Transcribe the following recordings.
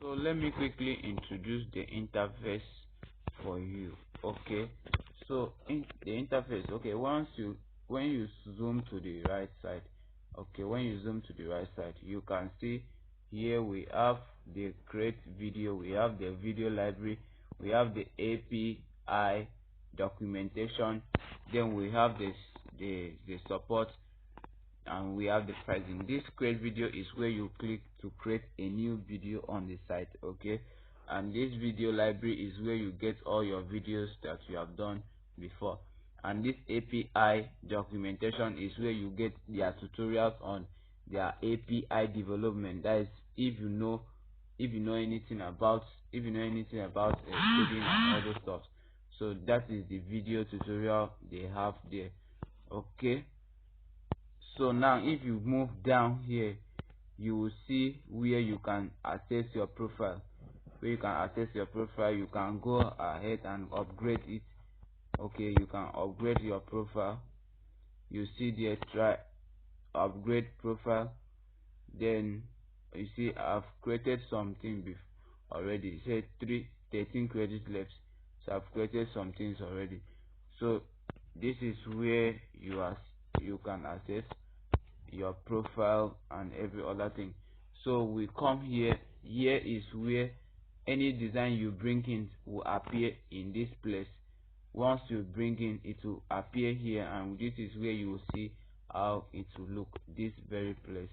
So let me quickly introduce the interface for you. Okay, so in the interface, okay, when you zoom to the right side, okay, when you zoom to the right side, you can see here we have the create video, we have the video library, we have the API documentation, then we have the support, and we have the pricing. This create video is where you click to create a new video on the site. Okay, and this video library is where you get all your videos that you have done before, and this API documentation is where you get their tutorials on their API development. That is, if you know anything about coding and all those stuff. So that is the video tutorial they have there. Okay, so now if you move down here, you will see where you can access your profile. You can go ahead and upgrade it. Okay, you can upgrade your profile. You see there, try upgrade profile. Then you see I've created something already. It said 13 credits left, so I've created some things already. So this is where you can access your profile and every other thing. So we come here. Here is where any design you bring in will appear in this place. Once you bring in, it will appear here, and this is where you will see how it will look, this very place.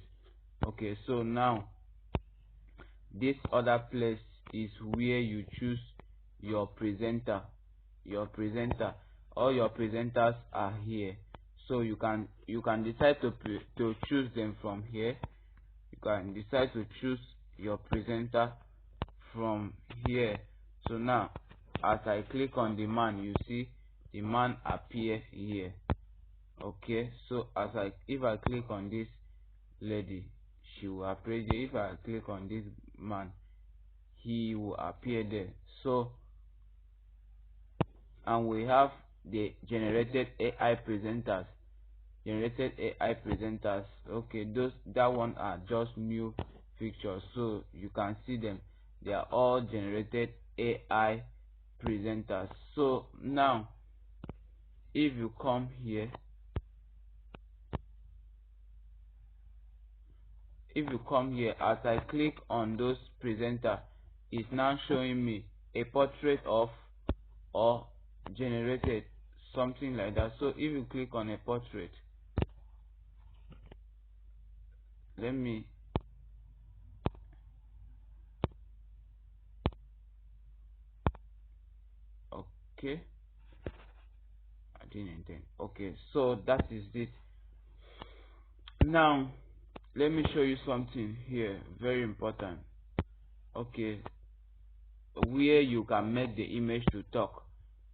Okay, so now this other place is where you choose your presenter. All your presenters are here, so you can decide to choose them from here. You can decide to choose your presenter from here. So now as I click on the man, you see the man appear here. Okay, so if I click on this lady, she will appear there. If I click on this man, he will appear there. So, and we have the generated AI presenters. Okay, that one are just new pictures, so you can see them. They are all generated AI presenters. So now if you come here, as I click on those presenter, it's now showing me a portrait of or generated, something like that. So if you click on a portrait, okay, I didn't intend. Okay, so that is it. Now let me show you something here, very important. Okay, where you can make the image to talk.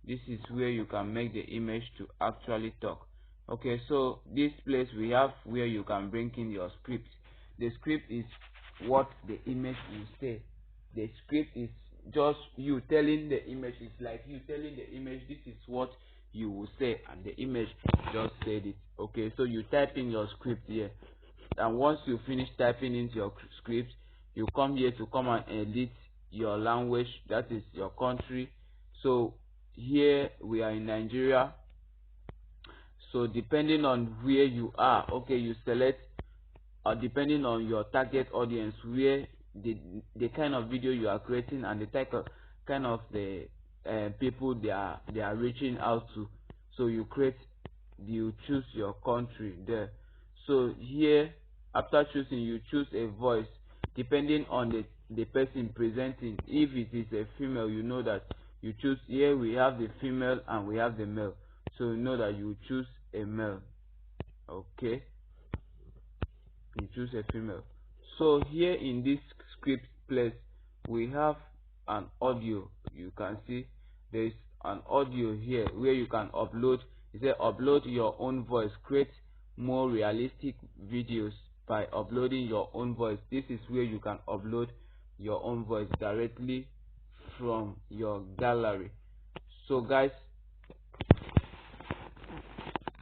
This is where you can make the image to actually talk. Okay, so this place we have where you can bring in your script. The script is what the image will say. The script is just you telling the image. It's like you telling the image this is what you will say, and the image just said it. Okay, so you type in your script here, and once you finish typing into your script, you come here to come and edit your language, that is your country. So here we are in Nigeria, so depending on where you are, okay, you select, or depending on your target audience, where the kind of video you are creating and the type of kind of the people they are reaching out to. So you choose your country there. So here, after choosing, you choose a voice depending on the person presenting. If it is a female, you know that you choose. Here we have the female and we have the male, so you know that you choose a male. Okay, you choose a female. So here in this script place, we have an audio. You can see there is an audio here where you can upload. It says upload your own voice, create more realistic videos by uploading your own voice. This is where you can upload your own voice directly from your gallery. So guys,